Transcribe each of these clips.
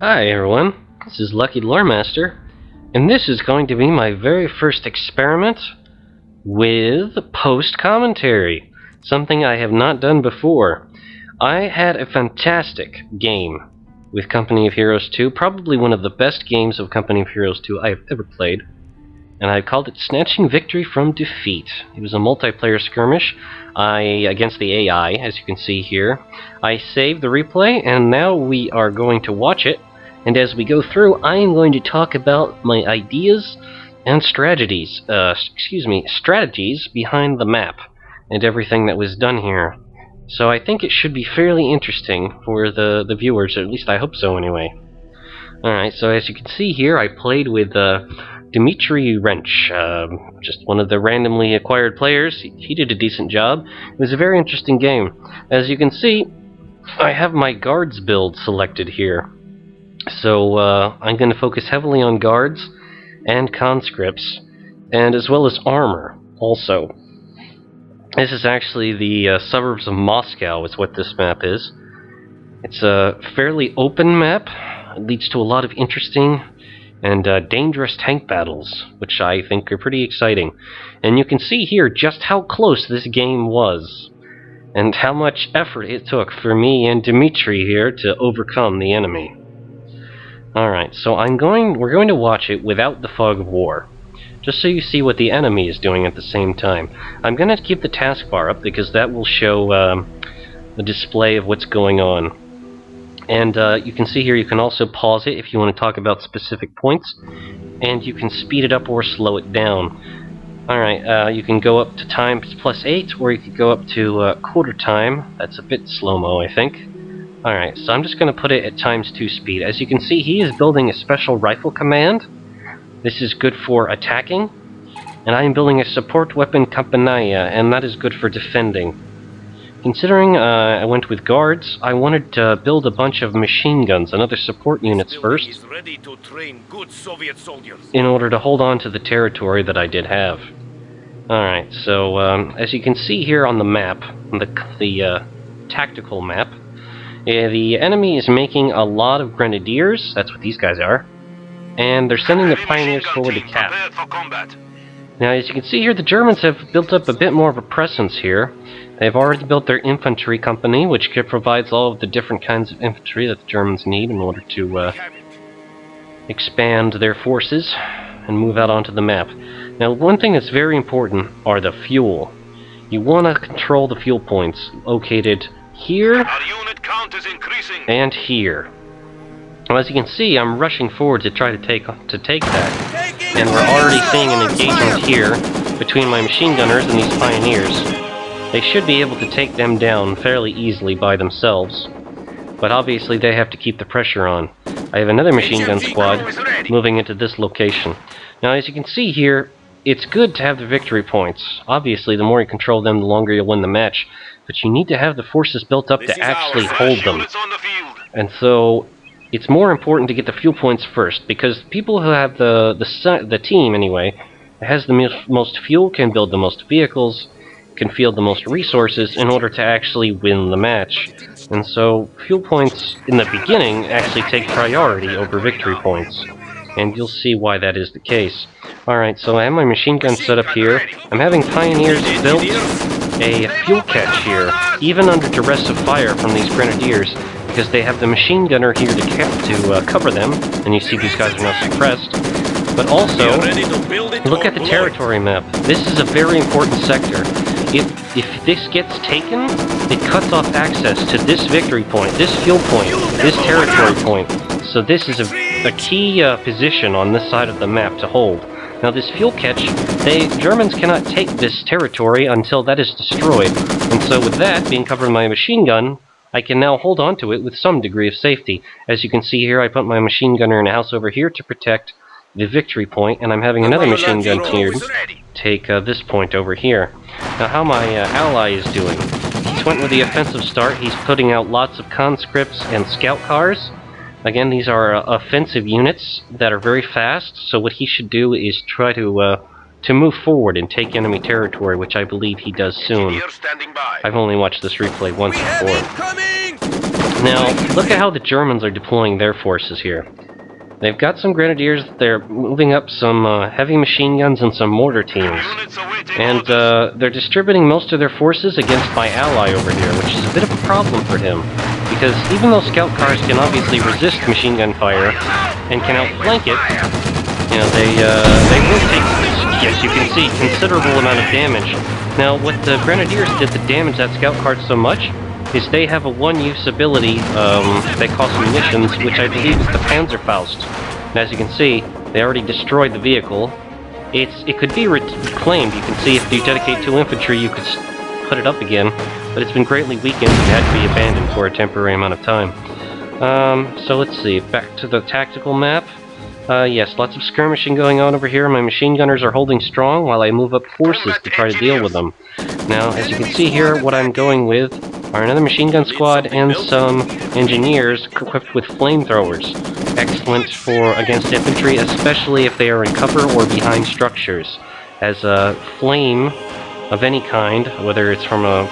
Hi everyone, this is Lucky Loremaster, and this is going to be my very first experiment with post-commentary, something I have not done before. I had a fantastic game with Company of Heroes 2, probably one of the best games of Company of Heroes 2 I have ever played, and I called it Snatching Victory from Defeat. It was a multiplayer skirmish against the AI, as you can see here. I saved the replay, and now we are going to watch it. And as we go through, I am going to talk about my ideas and strategies behind the map and everything that was done here. So I think it should be fairly interesting for the viewers, or at least I hope so anyway. Alright, so as you can see here, I played with Dimitri Wrench, just one of the randomly acquired players. He did a decent job. It was a very interesting game. As you can see, I have my guards build selected here. So I'm going to focus heavily on guards and conscripts, and as well as armor also. This is actually the suburbs of Moscow is what this map is. It's a fairly open map. It leads to a lot of interesting and dangerous tank battles, which I think are pretty exciting. And you can see here just how close this game was, and how much effort it took for me and Dimitri here to overcome the enemy. Alright, so we're going to watch it without the fog of war, just so you see what the enemy is doing at the same time. I'm going to keep the taskbar up because that will show the display of what's going on. And you can see here you can also pause it if you want to talk about specific points, and you can speed it up or slow it down. Alright, you can go up to time +8, or you could go up to quarter time. That's a bit slow-mo, I think. Alright, so I'm just going to put it at ×2 speed. As you can see, he is building a special rifle command. This is good for attacking. And I am building a support weapon Kampanaya, and that is good for defending. Considering I went with guards, I wanted to build a bunch of machine guns and other support units first, in order to hold on to the territory that I did have. Alright, so as you can see here on the map, the tactical map, the enemy is making a lot of grenadiers, that's what these guys are, and they're sending the pioneers forward to cap. Now as you can see here, the Germans have built up a bit more of a presence here. They've already built their infantry company, which provides all of the different kinds of infantry that the Germans need in order to expand their forces and move out onto the map. Now one thing that's very important are the fuel. You want to control the fuel points located here and here. Well, as you can see, I'm rushing forward to try to take that, and we're already seeing an engagement here between my machine gunners and these pioneers. They should be able to take them down fairly easily by themselves, but obviously they have to keep the pressure on. I have another machine gun squad moving into this location. Now, as you can see here, it's good to have the victory points. Obviously, the more you control them, the longer you'll win the match. But you need to have the forces built up to actually hold them. And so, it's more important to get the fuel points first, because people who have the team, anyway, that has the most fuel can build the most vehicles, can field the most resources in order to actually win the match. And so, fuel points in the beginning actually take priority over victory points. And you'll see why that is the case. Alright, so I have my machine gun set up here. I'm having pioneers built a fuel catch here, even under duress of fire from these grenadiers, because they have the machine gunner here to cover them, and you see these guys are now suppressed. But also, look at the territory map. This is a very important sector. If this gets taken, it cuts off access to this victory point, this fuel point, this territory point. So this is a key position on this side of the map to hold. Now this fuel catch, Germans cannot take this territory until that is destroyed, and so with that being covered by my machine gun, I can now hold on to it with some degree of safety. As you can see here, I put my machine gunner in a house over here to protect the victory point, and I'm having another machine gun here take this point over here. Now how my ally is doing. He's went with the offensive start. He's putting out lots of conscripts and scout cars. Again, these are offensive units that are very fast, so what he should do is try to move forward and take enemy territory, which I believe he does soon. I've only watched this replay once before. Now, look at how the Germans are deploying their forces here. They've got some grenadiers, they're moving up some heavy machine guns and some mortar teams. And they're distributing most of their forces against my ally over here, which is a bit of a problem for him. Because even though scout cars can obviously resist machine gun fire and can outflank it, you know, they will take, yes, you can see, considerable amount of damage. Now, what the grenadiers did to damage that scout car so much is they have a one-use ability that costs munitions, which I believe is the Panzerfaust. And as you can see, they already destroyed the vehicle. It could be reclaimed. You can see if you dedicate 2 infantry, you could put it up again, but it's been greatly weakened and had to be abandoned for a temporary amount of time. So let's see, back to the tactical map. Yes, lots of skirmishing going on over here. My machine gunners are holding strong while I move up forces to try to deal with them. Now, as you can see here, what I'm going with are another machine gun squad and some engineers equipped with flamethrowers. Excellent for against infantry, especially if they are in cover or behind structures, as a flame of any kind, whether it's from a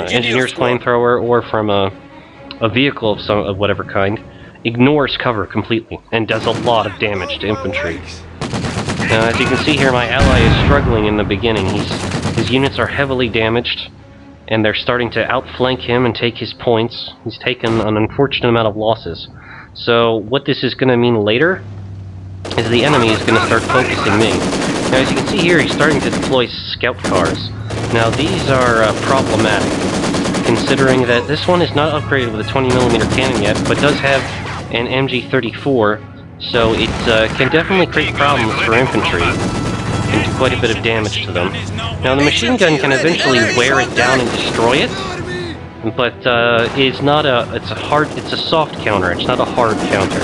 engineer's flamethrower or from a vehicle of whatever kind, ignores cover completely and does a lot of damage to infantry. As you can see here, my ally is struggling in the beginning. His units are heavily damaged, and they're starting to outflank him and take his points. He's taken an unfortunate amount of losses. So what this is going to mean later is the enemy is going to start focusing me. Now, as you can see here, he's starting to deploy scout cars. Now, these are problematic, considering that this one is not upgraded with a 20mm cannon yet, but does have an MG34, so it can definitely create problems for infantry and do quite a bit of damage to them. Now, the machine gun can eventually wear it down and destroy it, but it's a soft counter, it's not a hard counter.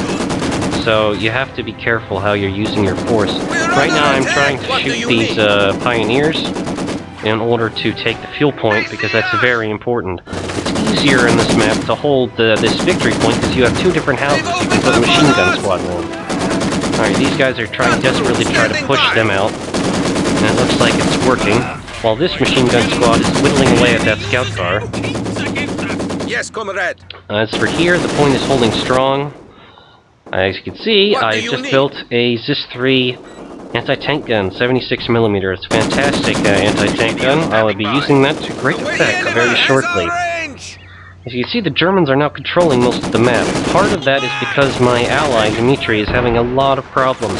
So you have to be careful how you're using your force. Right now I'm trying to shoot these pioneers in order to take the fuel point, because that's very important. It's easier in this map to hold this victory point because you have 2 different houses you can put a machine gun squad in. Alright, these guys are desperately trying to push them out, and it looks like it's working, while this machine gun squad is whittling away at that scout car. Yes, comrade. As for here, the point is holding strong. As you can see, I just built a ZIS-3 anti-tank gun, 76mm. It's a fantastic anti-tank gun. I will be using that to great effect very shortly. As you can see, the Germans are now controlling most of the map. Part of that is because my ally, Dmitri, is having a lot of problems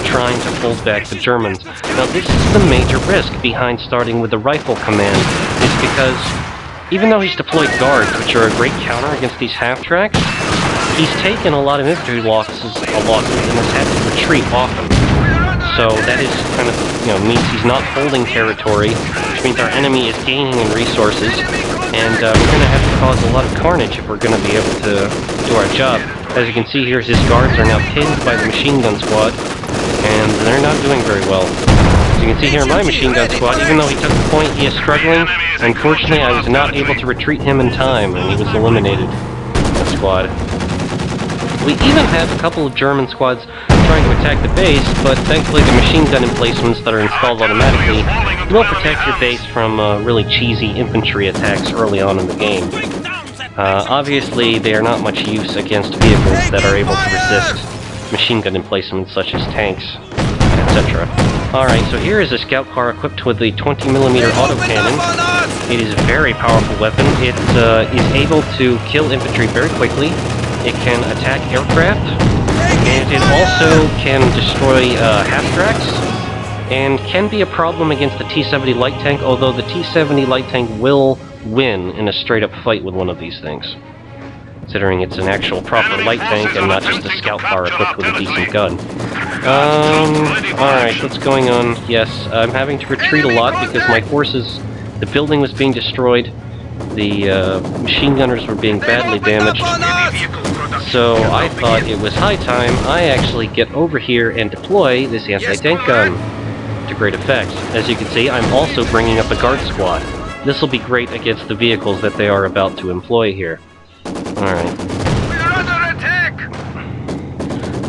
trying to hold back the Germans. Now, this is the major risk behind starting with the rifle command, is because even though he's deployed guards, which are a great counter against these half-tracks, he's taken a lot of infantry losses and has had to retreat often. So that is kind of, means he's not holding territory, which means our enemy is gaining in resources, and we're going to have to cause a lot of carnage if we're going to be able to do our job. As you can see here, his guards are now pinned by the machine gun squad, and they're not doing very well. As you can see here, my machine gun squad, even though he took the point, he is struggling. Unfortunately, I was not able to retreat him in time, and he was eliminated. That squad. We even have a couple of German squads trying to attack the base, but thankfully the machine gun emplacements that are installed automatically will protect your base from really cheesy infantry attacks early on in the game. Obviously, they are not much use against vehicles that are able to resist machine gun emplacements such as tanks, etc. Alright, so here is a scout car equipped with the 20mm autocannon. It is a very powerful weapon. It is able to kill infantry very quickly. It can attack aircraft, and it also can destroy half-tracks, and can be a problem against the T-70 light tank, although the T-70 light tank will win in a straight-up fight with one of these things, considering it's an actual proper light tank and not just a scout car equipped with a decent gun. Alright, what's going on? Yes, I'm having to retreat a lot because my forces, the building was being destroyed, the machine gunners were being badly damaged, so I thought it was high time I actually get over here and deploy this anti-tank gun to great effect. As you can see, I'm also bringing up a guard squad. This will be great against the vehicles that they are about to employ here. Alright.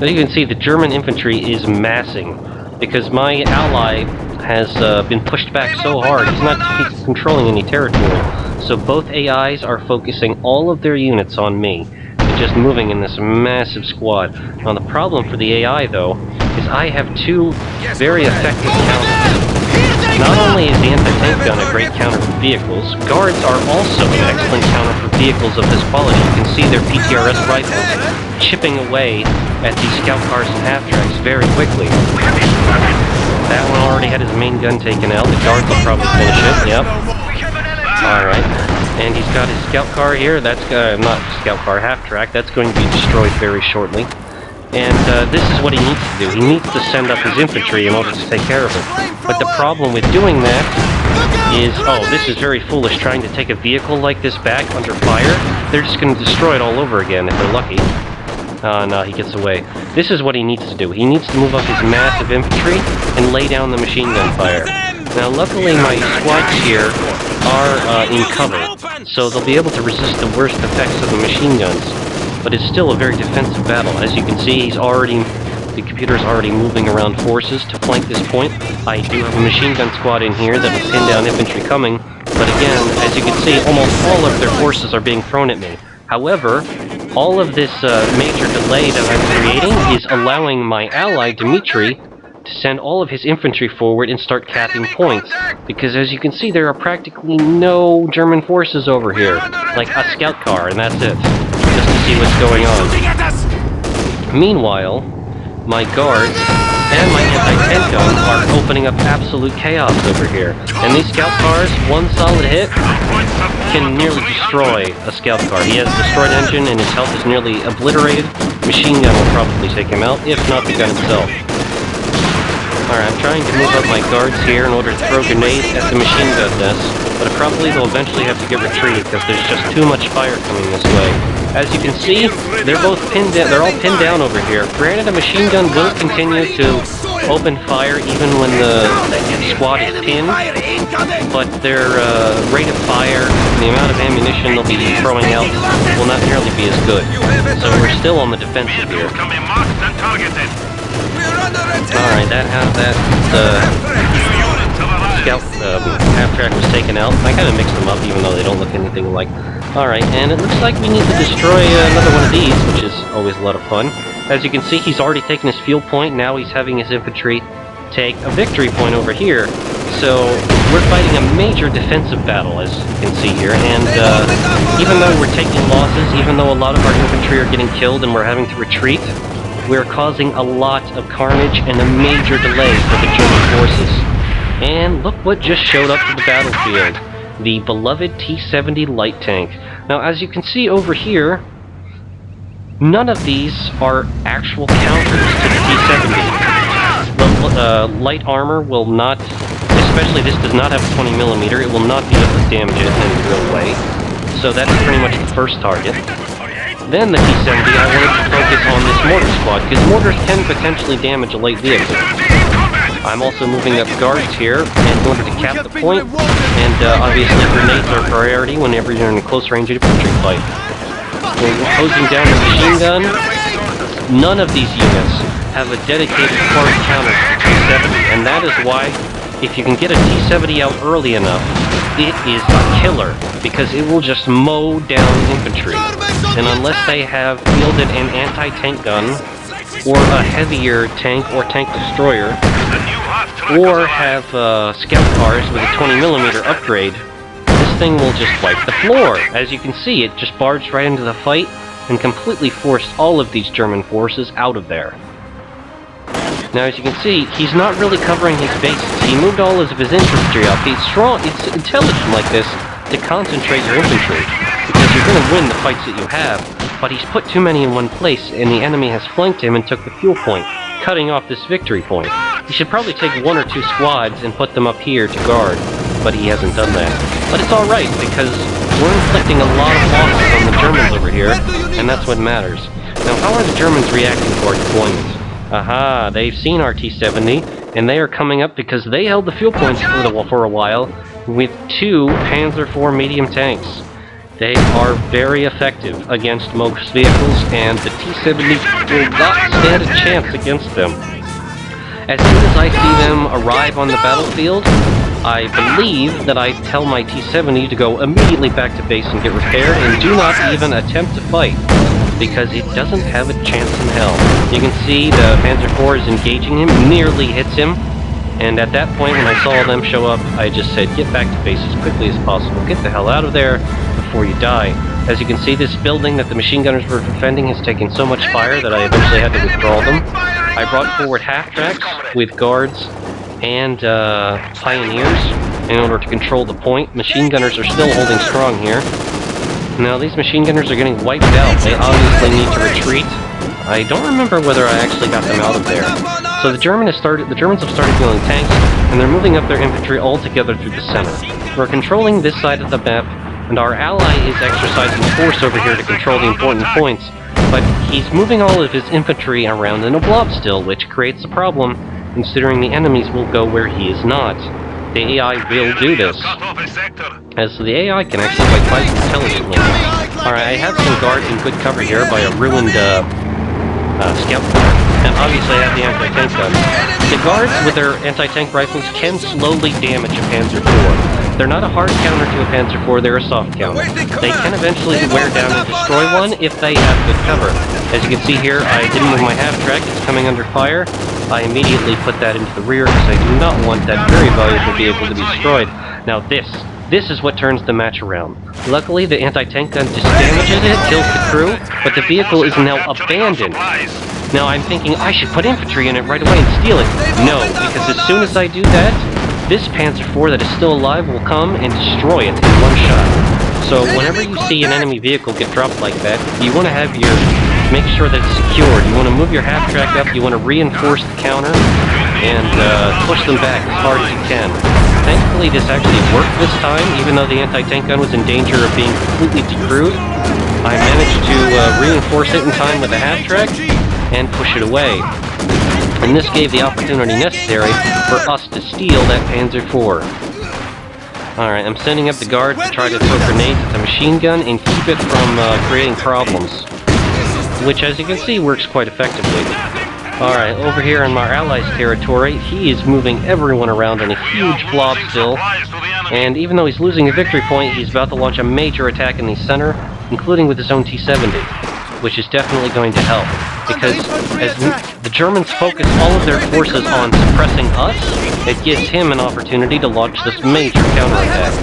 As you can see, the German infantry is massing, because my ally has been pushed back so hard. He's not controlling any territory. So both AIs are focusing all of their units on me, just moving in this massive squad. Now the problem for the AI, though, is I have two very effective counters. Not only is the anti-tank gun a great counter for vehicles, guards are also an excellent counter for vehicles of this quality. You can see their PTRS rifles chipping away at these scout cars and half-tracks very quickly. That one already had his main gun taken out. The guards will probably finish it. Yep. Alright. And he's got his scout car here. That's not scout car, half-track. That's going to be destroyed very shortly. And this is what he needs to do. He needs to send up his infantry in order to take care of it. But the problem with doing that is, oh, this is very foolish, trying to take a vehicle like this back under fire. They're just going to destroy it all over again if they're lucky. No, he gets away. This is what he needs to do. He needs to move up his massive infantry and lay down the machine gun fire. Now, luckily, my squads here are in cover, so they'll be able to resist the worst effects of the machine guns. But it's still a very defensive battle. As you can see, the computer's already moving around forces to flank this point. I do have a machine gun squad in here that will pin down infantry coming, but again, as you can see, almost all of their forces are being thrown at me. However, all of this major delay that I'm creating is allowing my ally, Dmitri, to send all of his infantry forward and start capping points. Because as you can see, there are practically no German forces over here. Like a scout car, and that's it. Just to see what's going on. Meanwhile, my guards and my anti-tank gun are opening up absolute chaos over here. And these scout cars, one solid hit, can nearly destroy a scout car. He has a destroyed engine and his health is nearly obliterated. Machine gun will probably take him out, if not the gun itself. Alright, I'm trying to move up my guards here in order to throw grenades at the machine gun nest, but probably they'll eventually have to get retreated because there's just too much fire coming this way. As you can see, they're both pinned down, they're all pinned down over here. Granted, a machine gun will continue to open fire even when the squad is pinned, but their rate of fire and the amount of ammunition they'll be throwing out will not nearly be as good. So we're still on the defensive here. Alright, scout half-track was taken out. I kind of mixed them up even though they don't look anything alike. Alright, and it looks like we need to destroy another one of these, which is always a lot of fun. As you can see, he's already taken his field point, now he's having his infantry take a victory point over here. So, we're fighting a major defensive battle, as you can see here, and even though we're taking losses, even though a lot of our infantry are getting killed and we're having to retreat, we're causing a lot of carnage and a major delay for the German forces. And look what just showed up to the battlefield. The beloved T-70 light tank. Now, as you can see over here, none of these are actual counters to the T-70. The light armor will not, especially this does not have a 20mm, it will not be able to damage it in any real way. So that's pretty much the first target. Then the T-70, I wanted to focus on this mortar squad, because mortars can potentially damage a light vehicle. I'm also moving up guards here in order to cap the point, and obviously grenades are priority whenever you're in a close range infantry fight. We're closing down the machine gun. None of these units have a dedicated hard counter to the T-70, and that is why, if you can get a T-70 out early enough, it is a killer, because it will just mow down infantry. And unless they have fielded an anti-tank gun, or a heavier tank or tank destroyer, or have scout cars with a 20mm upgrade, this thing will just wipe the floor. As you can see, it just barged right into the fight and completely forced all of these German forces out of there. Now, as you can see, he's not really covering his bases. He moved all of his infantry up. It's intelligent like this to concentrate your infantry, because you're going to win the fights that you have, but he's put too many in one place, and the enemy has flanked him and took the fuel point, cutting off this victory point. He should probably take one or two squads and put them up here to guard, but he hasn't done that. But it's alright, because we're inflicting a lot of losses on the Germans over here, and that's what matters. Now, how are the Germans reacting to our deployment? Aha, they've seen our T-70, and they are coming up because they held the fuel points for a while with two Panzer IV medium tanks. They are very effective against most vehicles, and the T-70 will not stand a chance against them. As soon as I see them arrive on the battlefield, I believe that I tell my T-70 to go immediately back to base and get repaired, and do not even attempt to fight, because it doesn't have a chance in hell. You can see the Panzer IV is engaging him, nearly hits him, and at that point when I saw them show up, I just said, get back to base as quickly as possible, get the hell out of there before you die. As you can see, this building that the machine gunners were defending has taken so much fire that I eventually had to withdraw them. I brought forward half-tracks with guards and pioneers in order to control the point. Machine gunners are still holding strong here. Now these machine gunners are getting wiped out. They obviously need to retreat. I don't remember whether I actually got them out of there. So the Germans have started building tanks, and they're moving up their infantry all together through the center. We're controlling this side of the map, and our ally is exercising force over here to control the important points, but he's moving all of his infantry around in a blob still, which creates a problem, considering the enemies will go where he is not. The AI will do this, as the AI can actually fight quite intelligently. Alright, I have some guards in good cover here by a ruined scout car, and obviously I have the anti-tank guns. The guards with their anti-tank rifles can slowly damage a Panzer IV. They're not a hard counter to a Panzer IV, they're a soft counter. They can eventually wear down and destroy one if they have good cover. As you can see here, I didn't move my half-track, it's coming under fire. I immediately put that into the rear because I do not want that very valuable vehicle to be destroyed. Now this is what turns the match around. Luckily, the anti-tank gun just damages it, kills the crew, but the vehicle is now abandoned. Now I'm thinking I should put infantry in it right away and steal it. No, because as soon as I do that, this Panzer IV that is still alive will come and destroy it in one shot. So whenever you see an enemy vehicle get dropped like that, you want to make sure that it's secured. You want to move your half-track up, you want to reinforce the counter, and push them back as hard as you can. Thankfully this actually worked this time, even though the anti-tank gun was in danger of being completely decrewed. I managed to reinforce it in time with the half-track, and push it away. And this gave the opportunity necessary for us to steal that Panzer IV. Alright, I'm sending up the guards to try to throw grenades at the machine gun and keep it from creating problems. Which, as you can see, works quite effectively. Alright, over here in our allies' territory, he is moving everyone around in a huge blob still. And even though he's losing a victory point, he's about to launch a major attack in the center, including with his own T-70. Which is definitely going to help, because as the Germans focus all of their forces on suppressing us, it gives him an opportunity to launch this major counterattack.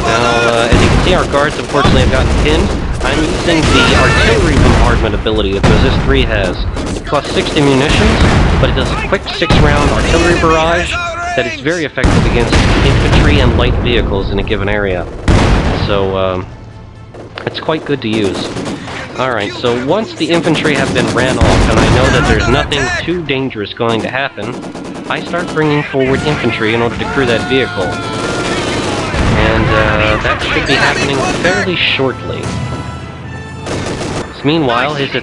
Now, as you can see, our guards unfortunately have gotten pinned. I'm using the artillery bombardment ability that Resist 3 has. It costs 60 munitions, but it does a quick 6-round artillery barrage that is very effective against infantry and light vehicles in a given area. So, it's quite good to use. Alright, so once the infantry have been ran off, and I know that there's nothing too dangerous going to happen, I start bringing forward infantry in order to crew that vehicle. And that should be happening fairly shortly. So meanwhile, his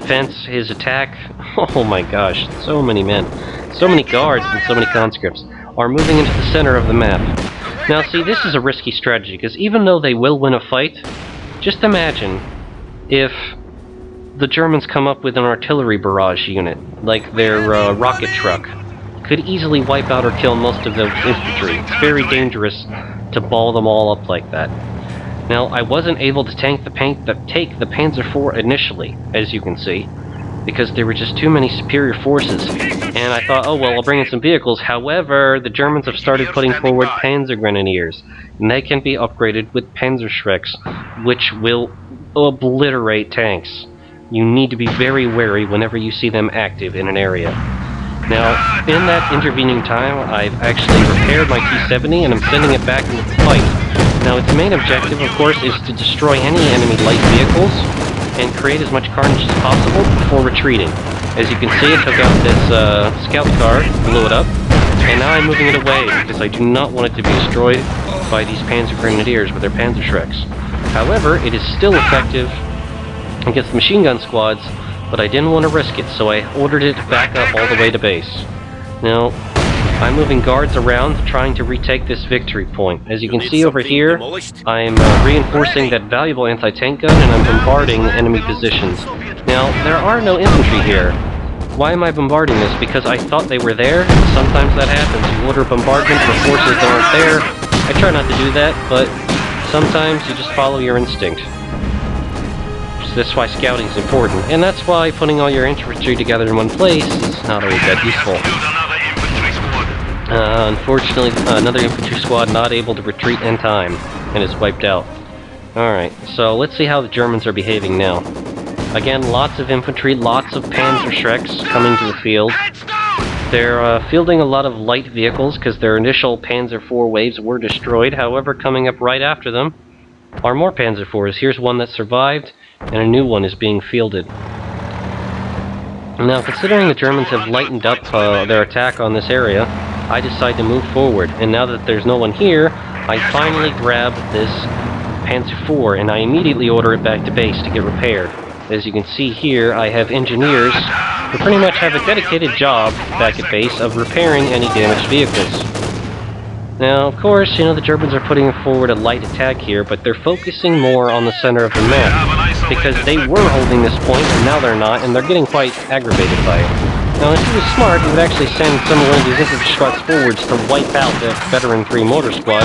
attack, oh my gosh, so many men, so many guards and so many conscripts are moving into the center of the map. Now see, this is a risky strategy, because even though they will win a fight, just imagine if the Germans come up with an artillery barrage unit, like their rocket truck. Could easily wipe out or kill most of the infantry. It's very dangerous to ball them all up like that. Now, I wasn't able to take the Panzer IV initially, as you can see, because there were just too many superior forces, and I thought, oh well, I'll bring in some vehicles. However, the Germans have started putting forward Panzer Grenadiers, and they can be upgraded with Panzerschrecks, which will obliterate tanks. You need to be very wary whenever you see them active in an area. Now, in that intervening time, I've actually repaired my T-70 and I'm sending it back into the fight. Now, its main objective, of course, is to destroy any enemy light vehicles and create as much carnage as possible before retreating. As you can see, it took out this scout car, blew it up, and now I'm moving it away because I do not want it to be destroyed by these Panzer Grenadiers with their Panzerschrecks. However, it is still effective against machine gun squads, but I didn't want to risk it, so I ordered it back up all the way to base. Now, I'm moving guards around, trying to retake this victory point. As you can see over here, I'm reinforcing that valuable anti-tank gun, and I'm bombarding enemy positions. Now, there are no infantry here, Why am I bombarding this? Because I thought they were there. Sometimes that happens. You order bombardment for forces that aren't there. I try not to do that, but sometimes you just follow your instinct. So that's why scouting is important. And that's why putting all your infantry together in one place is not always that useful. Unfortunately, another infantry squad not able to retreat in time and is wiped out. Alright, so let's see how the Germans are behaving now. Again, lots of infantry, lots of Panzerschrecks coming to the field. They're fielding a lot of light vehicles because their initial Panzer IV waves were destroyed. However, coming up right after them are more Panzer IVs. Here's one that survived, and a new one is being fielded. Now, considering the Germans have lightened up their attack on this area, I decide to move forward. And now that there's no one here, I finally grab this Panzer IV, and I immediately order it back to base to get repaired. As you can see here, I have engineers who pretty much have a dedicated job back at base of repairing any damaged vehicles. Now, of course, you know, the Germans are putting forward a light attack here, but they're focusing more on the center of the map, because they were holding this point, and now they're not, and they're getting quite aggravated by it. Now, if he was smart, he would actually send some of one of these infantry squads forwards to wipe out the Veteran 3 Motor Squad,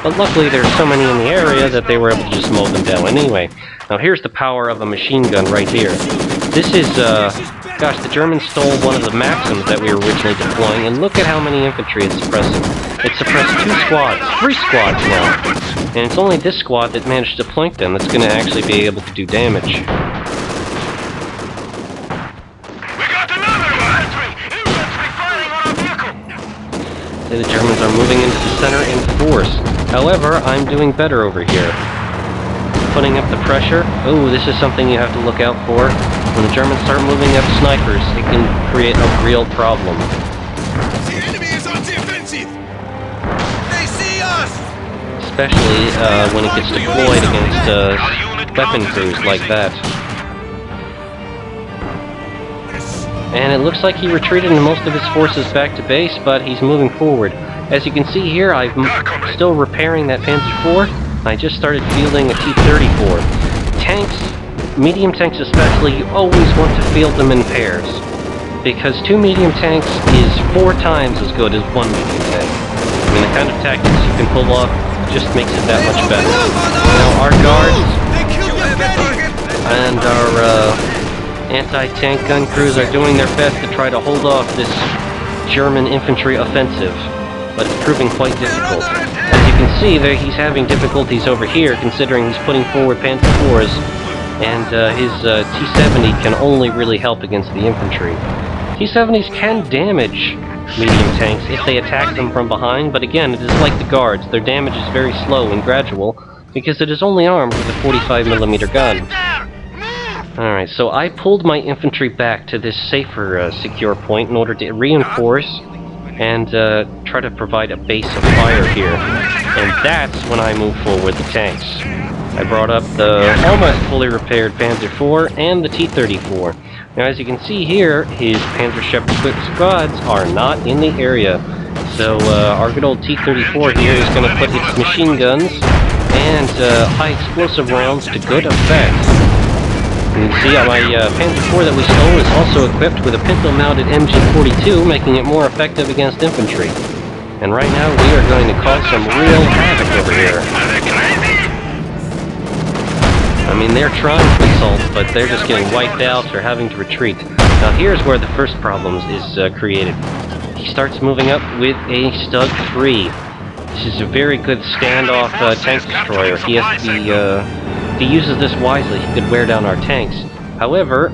but luckily there's so many in the area that they were able to just mow them down anyway. Now here's the power of a machine gun right here. This is, gosh, the Germans stole one of the Maxims that we were originally deploying, and look at how many infantry it's suppressing. It suppressed 2 squads, 3 squads now, and it's only this squad that managed to plank them that's going to actually be able to do damage. The Germans are moving into the center in force. However, I'm doing better over here. Putting up the pressure. Oh, this is something you have to look out for. When the Germans start moving up snipers, it can create a real problem. The enemy is on the offensive! They see us! Especially when it gets deployed against weapon crews like that. And it looks like he retreated most of his forces back to base, but he's moving forward. As you can see here, I'm still repairing that Panzer IV. I just started fielding a T-34. Tanks, medium tanks especially, you always want to field them in pairs, because 2 medium tanks is 4 times as good as 1 medium tank. I mean, the kind of tactics you can pull off just makes it that much better. Now, our guards and our anti-tank gun crews are doing their best to try to hold off this German infantry offensive, but it's proving quite difficult. As you can see, there he's having difficulties over here, considering he's putting forward Panzer IVs, and his T-70 can only really help against the infantry. T-70s can damage medium tanks if they attack them from behind, but again, it is like the guards. Their damage is very slow and gradual, because it is only armed with a 45mm gun. Alright, so I pulled my infantry back to this safer, secure point in order to reinforce and try to provide a base of fire here. And that's when I move forward the tanks. I brought up the almost fully repaired Panzer IV and the T-34. Now, as you can see here, his Panzerschreck squads are not in the area. So our good old T-34 here is going to put its machine guns and high explosive rounds to good effect. You can see my Panzer IV that we stole is also equipped with a pintle-mounted MG42, making it more effective against infantry. And right now we are going to cause some real havoc over here. I mean, they're trying to assault, but they're just getting wiped out or having to retreat. Now here's where the first problem is created. He starts moving up with a Stug 3. This is a very good standoff tank destroyer. He has to be, if he uses this wisely, he could wear down our tanks. However,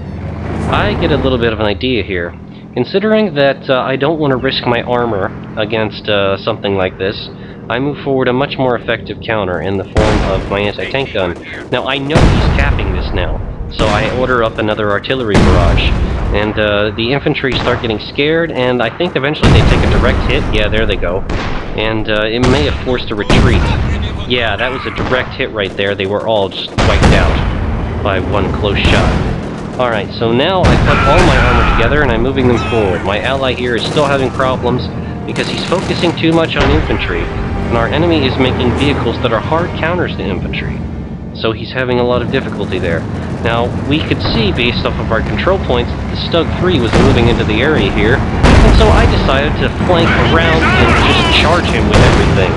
I get a little bit of an idea here. Considering that I don't want to risk my armor against something like this, I move forward a much more effective counter in the form of my anti-tank gun. Now, I know he's capping this now, so I order up another artillery barrage. And the infantry start getting scared, and I think eventually they take a direct hit. Yeah, there they go. And it may have forced a retreat. Yeah, that was a direct hit right there. They were all just wiped out by one close shot. Alright, so now I put all my armor together and I'm moving them forward. My ally here is still having problems because he's focusing too much on infantry, and our enemy is making vehicles that are hard counters to infantry. So he's having a lot of difficulty there. Now, we could see, based off of our control points, that the Stug 3 was moving into the area here, and so I decided to flank around and just charge him with everything.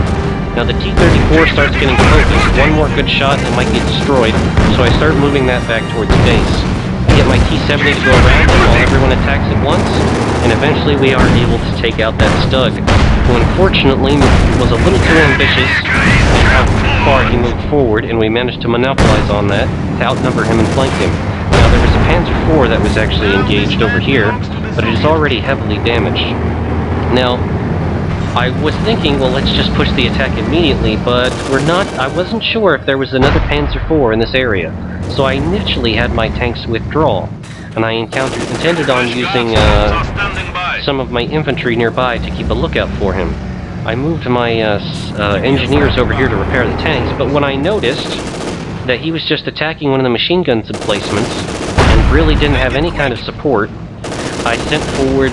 Now, the T-34 starts getting focused. One more good shot and it might get destroyed, so I start moving that back towards base. I get my T-70 to go around him while everyone attacks at once, and eventually we are able to take out that Stug, who unfortunately was a little too ambitious in how far he moved forward, and we managed to monopolize on that, to outnumber him and flank him. Now, there was a Panzer IV that was actually engaged over here, but it is already heavily damaged. Now, I was thinking, well, let's just push the attack immediately, but I wasn't sure if there was another Panzer IV in this area, so I initially had my tanks withdraw, and I intended on using some of my infantry nearby to keep a lookout for him. I moved my engineers over here to repair the tanks, but when I noticed that he was just attacking one of the machine guns emplacements, and really didn't have any kind of support, I sent forward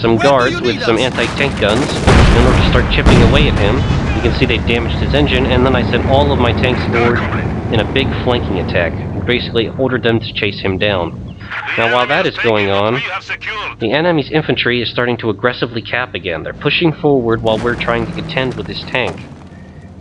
some guards with some anti-tank guns in order to start chipping away at him. You can see they damaged his engine, and then I sent all of my tanks forward in a big flanking attack. Basically ordered them to chase him down. Now, while that is going on, the enemy's infantry is starting to aggressively cap again. They're pushing forward while we're trying to contend with this tank.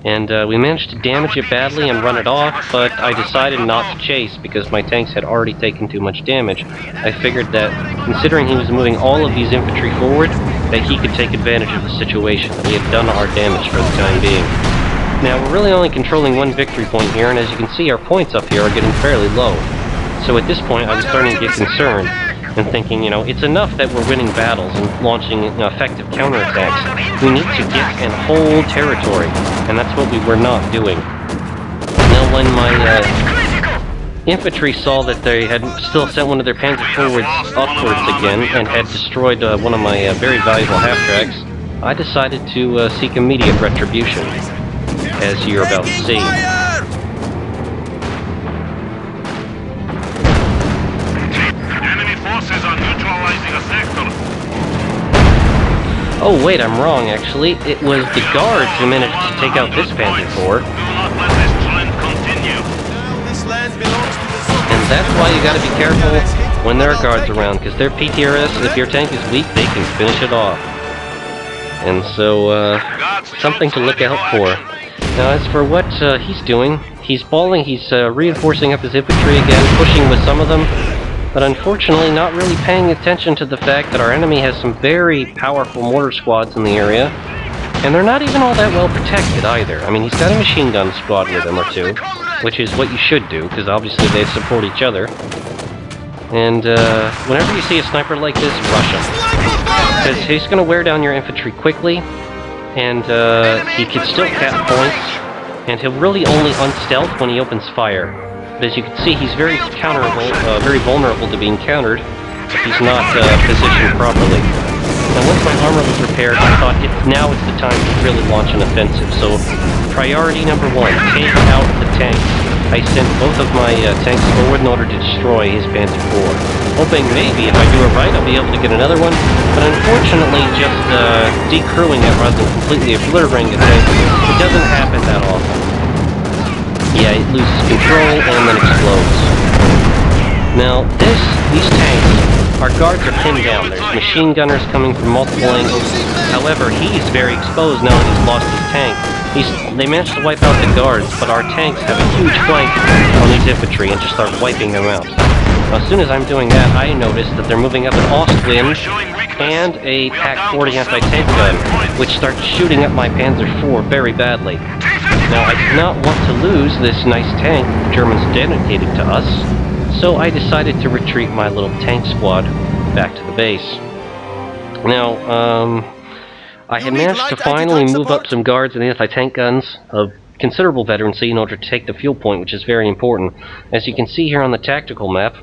And we managed to damage it badly and run it off, but I decided not to chase because my tanks had already taken too much damage. I figured that, considering he was moving all of these infantry forward, that he could take advantage of the situation. We had done our damage for the time being. Now, we're really only controlling one victory point here, and as you can see, our points up here are getting fairly low. So at this point, I was starting to get concerned, and thinking, you know, it's enough that we're winning battles and launching effective counterattacks. We need to get and hold territory, and that's what we were not doing. Now, when my infantry saw that they had still sent one of their Panzer forwards upwards again, and had destroyed one of my very valuable half-tracks, I decided to seek immediate retribution, as you're about to see. Oh wait, I'm wrong actually. It was the guards who managed to take out this Panzer IV. And that's why you gotta be careful when there are guards around, because their PTRS, if your tank is weak, they can finish it off. And so, something to look out for. Now as for what he's doing, he's reinforcing up his infantry again, pushing with some of them, but unfortunately not really paying attention to the fact that our enemy has some very powerful mortar squads in the area, and they're not even all that well protected either. I mean, he's got a machine gun squad with him or two, which is what you should do, because obviously they support each other. And whenever you see a sniper like this, rush him, because he's going to wear down your infantry quickly, and he can still cap points, and he'll really only unstealth when he opens fire. But as you can see, he's very very vulnerable to being countered if he's not positioned properly. Now, once my armor was repaired, I thought now is the time to really launch an offensive. So, priority number one, take out the tanks. I sent both of my tanks forward in order to destroy his Panzer IV, hoping maybe if I do it right, I'll be able to get another one. But unfortunately, just decrewing it rather than completely obliterating the tank, it doesn't happen that often. Yeah, it loses control and then explodes. Now, these tanks, our guards are pinned down. There's machine gunners coming from multiple angles. However, he's very exposed now that he's lost his tank. They managed to wipe out the guards, but our tanks have a huge flank on these infantry and just start wiping them out. Now, as soon as I'm doing that, I notice that they're moving up an Ostwind and a PaK-40 anti-tank gun, which starts shooting at my Panzer IV very badly. Now, I did not want to lose this nice tank the Germans dedicated to us, so I decided to retreat my little tank squad back to the base. Now, I had managed to finally move up some guards and anti-tank guns of considerable veterancy in order to take the fuel point, which is very important. As you can see here on the tactical map,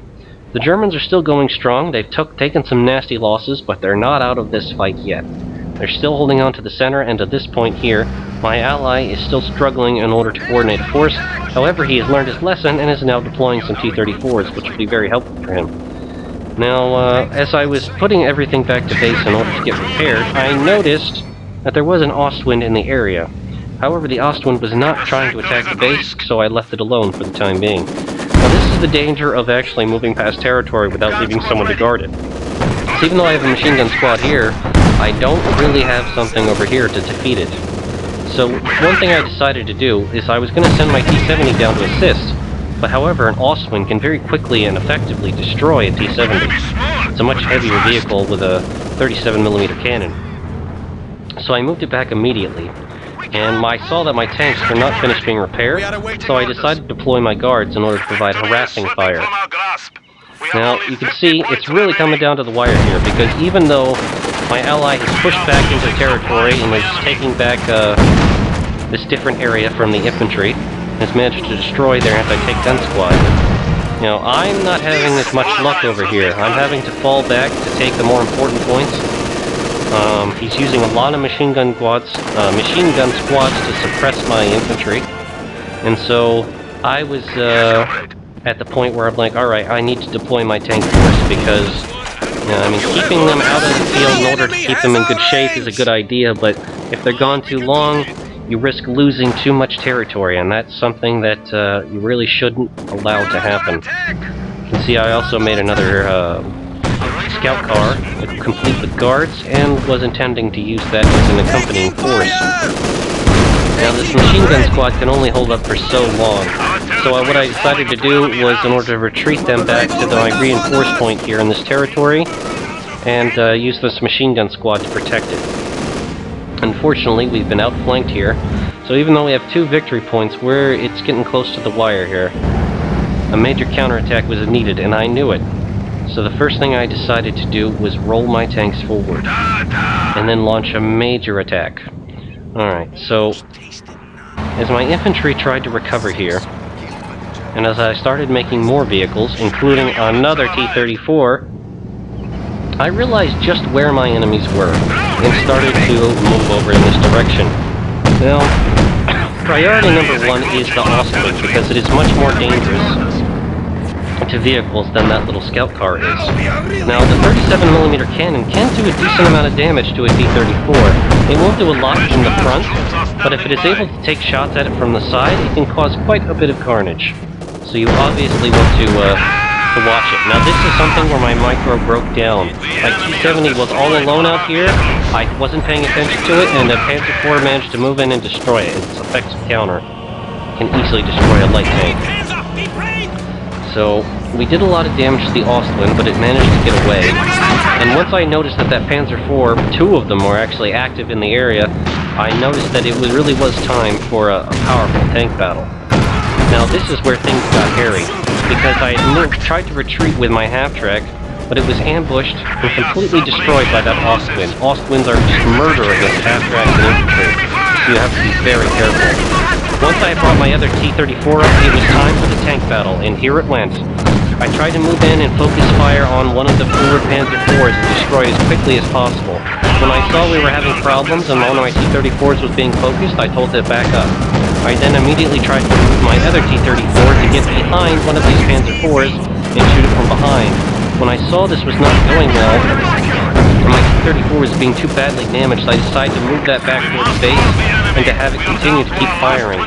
the Germans are still going strong. They've taken some nasty losses, but they're not out of this fight yet. They're still holding on to the center, and at this point here, my ally is still struggling in order to coordinate a force. However, he has learned his lesson and is now deploying some T-34s, which will be very helpful for him. Now, as I was putting everything back to base in order to get repaired, I noticed that there was an Ostwind in the area. However, the Ostwind was not trying to attack the base, so I left it alone for the time being. Now, this is the danger of actually moving past territory without leaving someone to guard it. So even though I have a machine gun squad here, I don't really have something over here to defeat it. So one thing I decided to do is I was going to send my T-70 down to assist, but however an Ostwind can very quickly and effectively destroy a T-70. It's a much heavier vehicle with a 37mm cannon. So I moved it back immediately, and I saw that my tanks were not finished being repaired, so I decided to deploy my guards in order to provide harassing fire. Now, you can see it's really coming down to the wire here, because even though my ally has pushed back into territory and is taking back this different area from the infantry, has managed to destroy their anti-tank gun squad, you know, I'm not having as much luck over here. I'm having to fall back to take the more important points. He's using a lot of machine gun squads to suppress my infantry, and so I was at the point where I'm like, alright, I need to deploy my tank force, because, you know, I mean, keeping them out of the field in order to keep them in good shape is a good idea, but if they're gone too long, you risk losing too much territory, and that's something that you really shouldn't allow to happen. You can see I also made another scout car, complete with guards, and was intending to use that as an accompanying force. Now this machine gun squad can only hold up for so long, so what I decided to do was, in order to retreat them back to my reinforced point here in this territory, and use this machine gun squad to protect it. Unfortunately, we've been outflanked here, so even though we have 2 victory points, it's getting close to the wire here. A major counterattack was needed, and I knew it. So the first thing I decided to do was roll my tanks forward, and then launch a major attack. Alright, so as my infantry tried to recover here, and as I started making more vehicles, including another T-34, I realized just where my enemies were, and started to move over in this direction. Now, priority number 1 is the Ostwind, because it is much more dangerous to vehicles than that little scout car is. Now, the 37mm cannon can do a decent amount of damage to a T-34. It won't do a lot from the front, but if it is able to take shots at it from the side, it can cause quite a bit of carnage. So you obviously want to watch it. Now, this is something where my micro broke down. My T-70 was all alone out here, I wasn't paying attention to it, and the Panzer IV managed to move in and destroy it. Its effective counter can easily destroy a light tank. So, we did a lot of damage to the Ostwind, but it managed to get away. And once I noticed that Panzer IV, 2 of them were actually active in the area, I noticed that it really was time for a powerful tank battle. Now this is where things got hairy, because I had tried to retreat with my half-track, but it was ambushed and completely destroyed by that Ostwind. Ostwinds are just murder against half-tracks and infantry, so you have to be very careful. Once I brought my other T-34 up, it was time for the tank battle, and here it went. I tried to move in and focus fire on one of the forward Panzer IVs and destroy it as quickly as possible. When I saw we were having problems and one of my T-34s was being focused, I told it to back up. I then immediately tried to move my other T-34 to get behind one of these Panzer IVs and shoot it from behind. When I saw this was not going well, and my T-34 was being too badly damaged, I decided to move that back towards base and to have it continue to keep firing.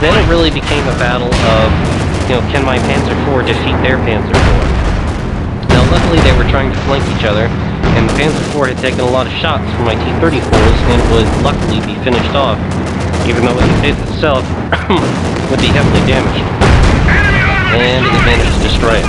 Then it really became a battle of, you know, can my Panzer IV defeat their Panzer IV? Now luckily they were trying to flank each other, and the Panzer IV had taken a lot of shots from my T-34s and would luckily be finished off, even though it itself would be heavily damaged. And it managed to destroy it.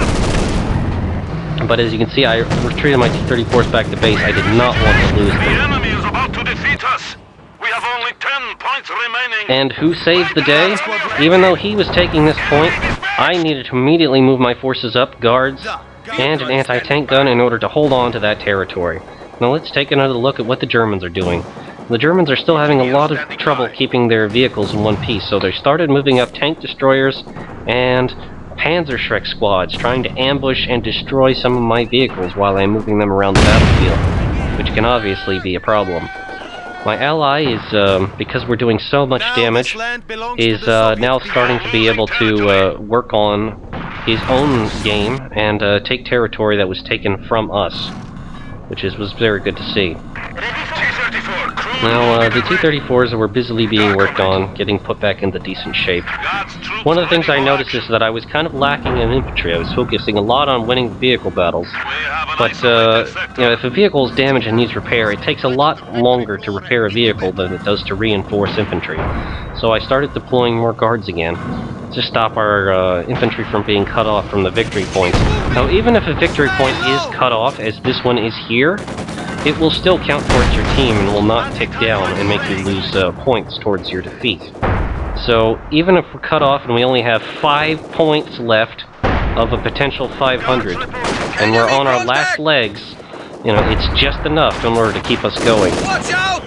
But as you can see, I retreated my T-34s back to base. I did not want to lose them. The enemy is about to defeat us. We have only 10 points remaining. And who saved the day? Even though he was taking this point, I needed to immediately move my forces up, guards, and an anti-tank gun in order to hold on to that territory. Now let's take another look at what the Germans are doing. The Germans are still having a lot of trouble keeping their vehicles in one piece, so they started moving up tank destroyers and Panzerschreck squads, trying to ambush and destroy some of my vehicles while I'm moving them around the battlefield, which can obviously be a problem. My ally is, because we're doing so much damage, is now starting to be able to work on his own game and take territory that was taken from us, which was very good to see. T-34, Now, the T-34s were busily being worked on, getting put back into decent shape. One of the things I noticed is that I was kind of lacking in infantry. I was focusing a lot on winning vehicle battles. But, you know, if a vehicle is damaged and needs repair, it takes a lot longer to repair a vehicle than it does to reinforce infantry. So I started deploying more guards again, to stop our infantry from being cut off from the victory points. Now, even if a victory point is cut off, as this one is here, it will still count towards your team and will not tick down and make you lose points towards your defeat. So, even if we're cut off and we only have 5 points left of a potential 500, and we're on our last legs, you know, it's just enough in order to keep us going. Watch out!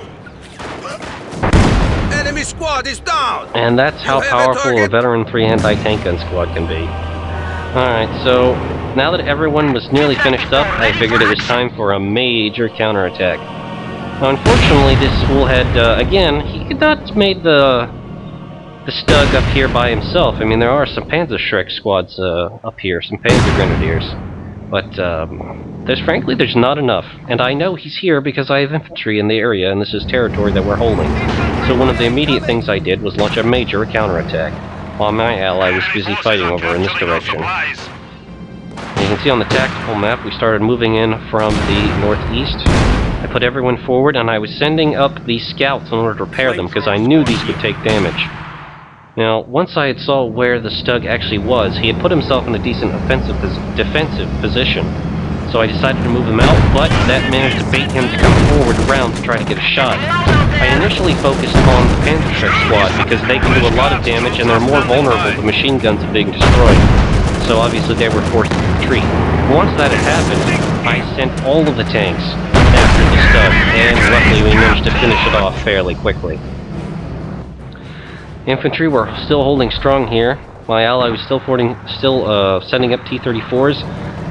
Enemy squad is down! And that's how powerful a veteran 3 anti-tank gun squad can be. Alright, so now that everyone was nearly finished up, I figured it was time for a major counterattack. Now, unfortunately, this fool had, again, he could not made the Stug up here by himself. I mean, there are some Panzerschreck squads up here, some Panzer Grenadiers. But, frankly, there's not enough. And I know he's here because I have infantry in the area, and this is territory that we're holding. So one of the immediate things I did was launch a major counterattack, while my ally was busy fighting over in this direction. You can see on the tactical map, we started moving in from the northeast. I put everyone forward, and I was sending up these scouts in order to repair them, because I knew these would take damage. Now, once I had saw where the Stug actually was, he had put himself in a decent defensive position. So I decided to move him out, but that managed to bait him to come forward around to try to get a shot. I initially focused on the Panzerschreck squad because they can do a lot of damage and they're more vulnerable to machine guns being destroyed. So obviously they were forced to retreat. Once that had happened, I sent all of the tanks after the Stug, and luckily we managed to finish it off fairly quickly. Infantry were still holding strong here. My ally was still sending up T-34s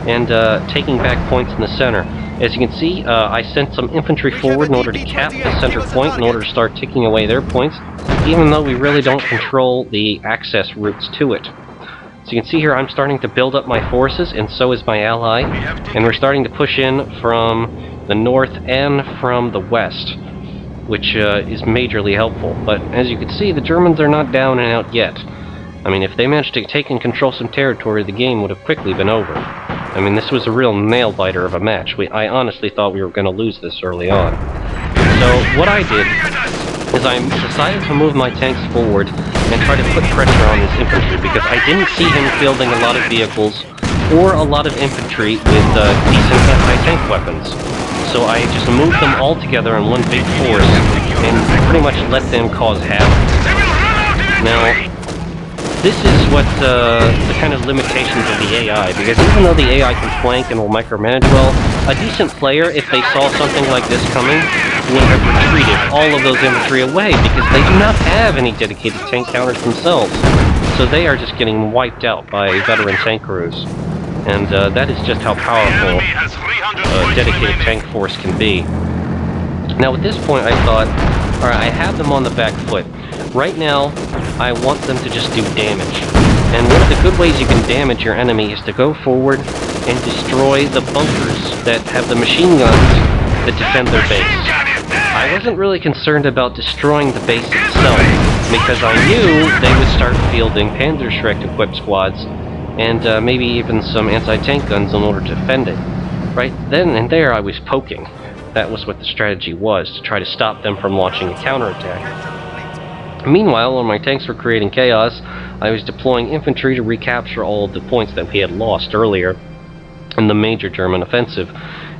and taking back points in the center. As you can see, I sent some infantry forward in order to cap the center point in order to start ticking away their points, even though we really don't control the access routes to it. So you can see here I'm starting to build up my forces, and so is my ally, and we're starting to push in from the north and from the west, which is majorly helpful. But as you can see, the Germans are not down and out yet. I mean, if they managed to take and control some territory, the game would have quickly been over. I mean, this was a real nail-biter of a match. I honestly thought we were going to lose this early on. So, what I did is I decided to move my tanks forward and try to put pressure on this infantry, because I didn't see him fielding a lot of vehicles or a lot of infantry with decent anti-tank weapons. So I just moved them all together in one big force and pretty much let them cause havoc. Now, this is what the kind of limitations of the AI, because even though the AI can flank and will micromanage well, a decent player, if they saw something like this coming, would have retreated all of those infantry away, because they do not have any dedicated tank counters themselves. So they are just getting wiped out by veteran tank crews. And that is just how powerful a dedicated tank force can be. Now at this point I thought, alright, I have them on the back foot. Right now, I want them to just do damage. And one of the good ways you can damage your enemy is to go forward and destroy the bunkers that have the machine guns that defend their base. I wasn't really concerned about destroying the base itself, because I knew they would start fielding Panzerschreck-equipped squads, and maybe even some anti-tank guns in order to defend it. Right then and there I was poking. That was what the strategy was, to try to stop them from launching a counterattack. Meanwhile, while my tanks were creating chaos, I was deploying infantry to recapture all of the points that we had lost earlier in the major German offensive.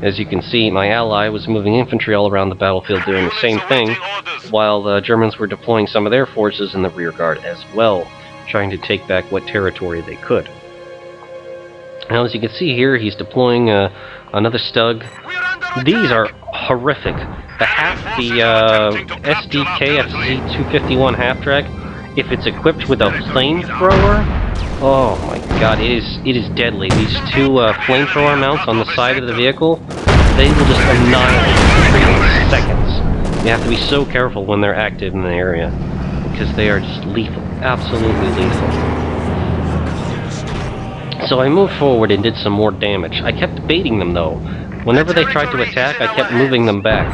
As you can see, my ally was moving infantry all around the battlefield doing the same thing, while the Germans were deploying some of their forces in the rear guard as well, trying to take back what territory they could. Now, as you can see here, he's deploying another Stug. These are horrific. The SDKFZ-251 half-track, if it's equipped with a flamethrower, oh my god, it is deadly. These two flamethrower mounts on the side of the vehicle, they will just annihilate infantry in seconds. You have to be so careful when they're active in the area, because they are just lethal, absolutely lethal. So I moved forward and did some more damage. I kept baiting them though, Whenever they tried to attack, I kept moving them back,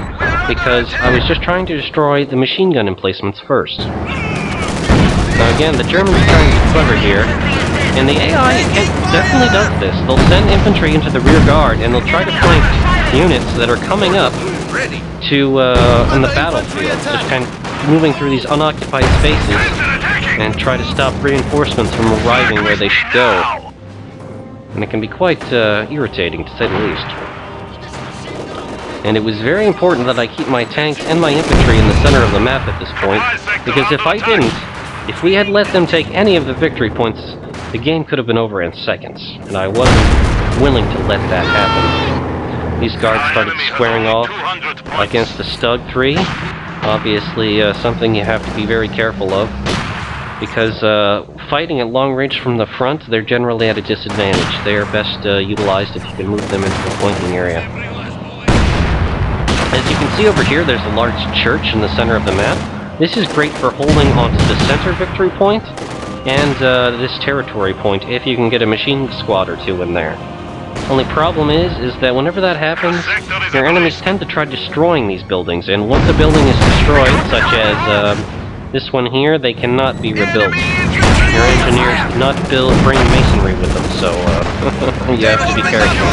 because I was just trying to destroy the machine gun emplacements first. Now again, the Germans are trying to be clever here, and the AI definitely does this. They'll send infantry into the rear guard, and they'll try to flank units that are coming up to in the battlefield, just kind of moving through these unoccupied spaces, and try to stop reinforcements from arriving where they should go. And it can be quite irritating, to say the least. And it was very important that I keep my tanks and my infantry in the center of the map at this point, because if I didn't, if we had let them take any of the victory points, the game could have been over in seconds, and I wasn't willing to let that happen. These guards started squaring off against the Stug 3, obviously something you have to be very careful of, because fighting at long range from the front, they're generally at a disadvantage. They are best utilized if you can move them into the flanking area. As you can see over here, there's a large church in the center of the map. This is great for holding onto the center victory point and this territory point if you can get a machine squad or two in there. Only problem is that whenever that happens, your enemies tend to try destroying these buildings, and once a building is destroyed, such as this one here, they cannot be rebuilt. Your engineers cannot bring masonry with them, so you have to be careful.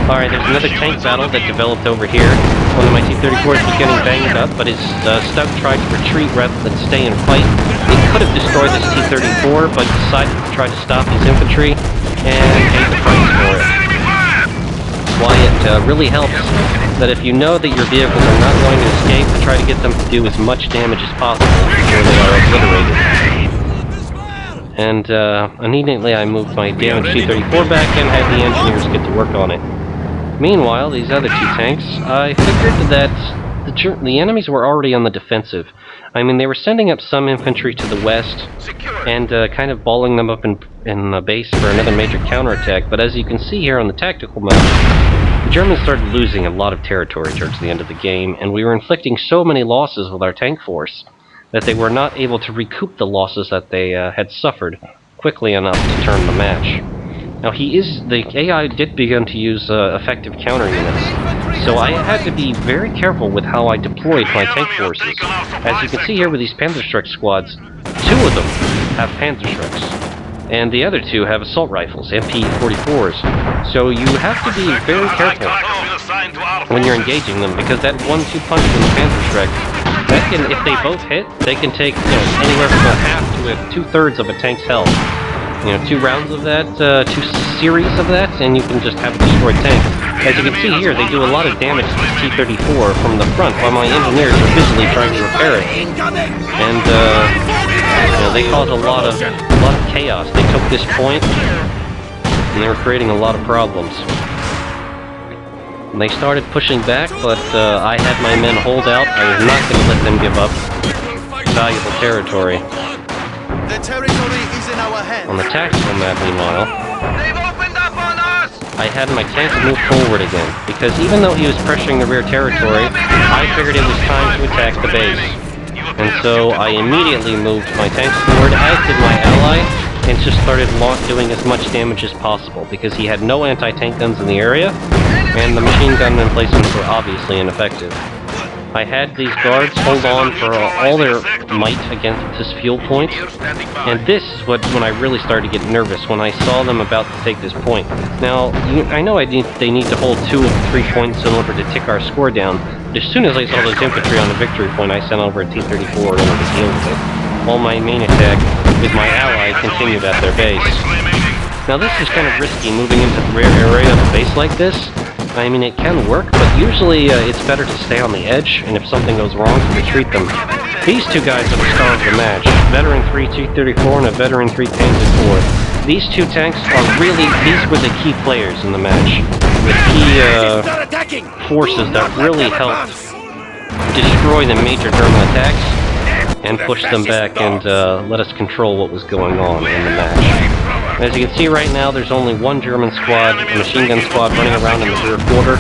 Alright, there's another tank battle that developed over here. One of my T-34s was getting banged up, but his Stug tried to retreat rather than stay and fight. He could have destroyed this T-34, but decided to try to stop his infantry and paid the price for it. Why it really helps that if you know that your vehicles are not going to escape, to try to get them to do as much damage as possible before they are obliterated. And immediately I moved my damaged T-34 back and had the engineers get to work on it. Meanwhile, these other two tanks, I figured that the enemies were already on the defensive. I mean, they were sending up some infantry to the west and kind of balling them up in a base for another major counterattack, but as you can see here on the tactical map, the Germans started losing a lot of territory towards the end of the game, and we were inflicting so many losses with our tank force that they were not able to recoup the losses that they had suffered quickly enough to turn the match. Now the AI did begin to use effective counter units, so I had to be very careful with how I deployed my tank forces. As you can see here with these Panzerschreck squads, 2 of them have Panzerschrecks, and the other 2 have assault rifles, MP-44s. So you have to be very careful when you're engaging them, because that 1-2 punch from the Panzerschreck, that can, if they both hit, they can take anywhere from a half to 2/3 of a tank's health. 2 rounds of that, 2 series of that, and you can just have a destroyed tank. As you can see here, they do a lot of damage to this T-34 from the front, while my engineers are busily trying to repair it. And they caused a lot of chaos. They took this point, and they were creating a lot of problems. And they started pushing back, but I had my men hold out. I was not going to let them give up valuable territory. The territory is in our hands. On the tactical map, meanwhile, I had my tanks move forward again, because even though he was pressuring the rear territory, I figured it was time to attack the base. And so I immediately moved my tanks forward, as did my ally, and just started doing as much damage as possible, because he had no anti-tank guns in the area, and the machine gun emplacements were obviously ineffective. I had these guards hold on for all their might against this fuel point, and this is when I really started to get nervous, when I saw them about to take this point. Now, I know they need to hold 2 of the 3 points in order to tick our score down, but as soon as I saw those infantry on the victory point, I sent over a T-34 in order to deal with it, while my main attack with my ally continued at their base. Now this is kind of risky, moving into the rear area of a base like this. I mean, it can work, but usually it's better to stay on the edge, and if something goes wrong, to retreat them. These 2 guys are the star of the match. Veteran 3 T-34 and a Veteran 3 Panzer IV. These 2 tanks are these were the key players in the match. The key forces that really helped destroy the major German attacks and push them back and let us control what was going on in the match. As you can see right now, there's only 1 German squad, a machine gun squad, running around in the rear quarter.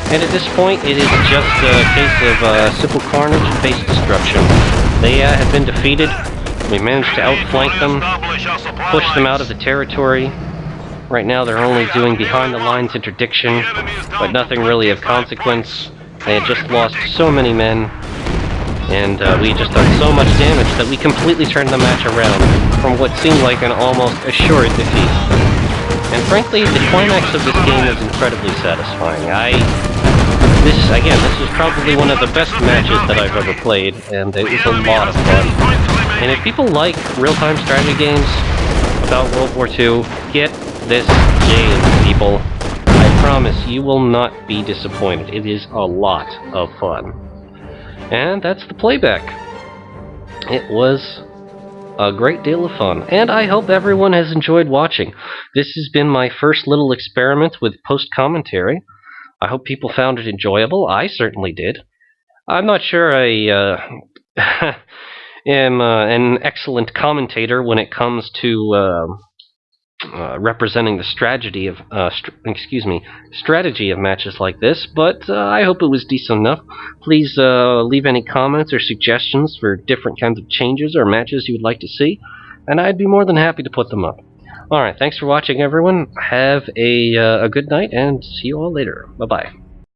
And at this point, it is just a case of simple carnage and base destruction. They have been defeated. We managed to outflank them, push them out of the territory, Right now they're only doing behind-the-lines interdiction, but nothing really of consequence. They had just lost so many men, and we just done so much damage that we completely turned the match around from what seemed like an almost assured defeat. And frankly, the climax of this game was incredibly satisfying. This was probably one of the best matches that I've ever played, and it was a lot of fun. And if people like real-time strategy games about World War II, get this game, people. I promise you will not be disappointed. It is a lot of fun. And that's the playback. It was a great deal of fun, and I hope everyone has enjoyed watching. This has been my first little experiment with post-commentary. I hope people found it enjoyable. I certainly did. I'm not sure I am an excellent commentator when it comes to representing the strategy of strategy of matches like this, but I hope it was decent enough. Please leave any comments or suggestions for different kinds of changes or matches you would like to see, and I'd be more than happy to put them up. Alright, thanks for watching, everyone. Have a good night, and see you all later. Bye-bye.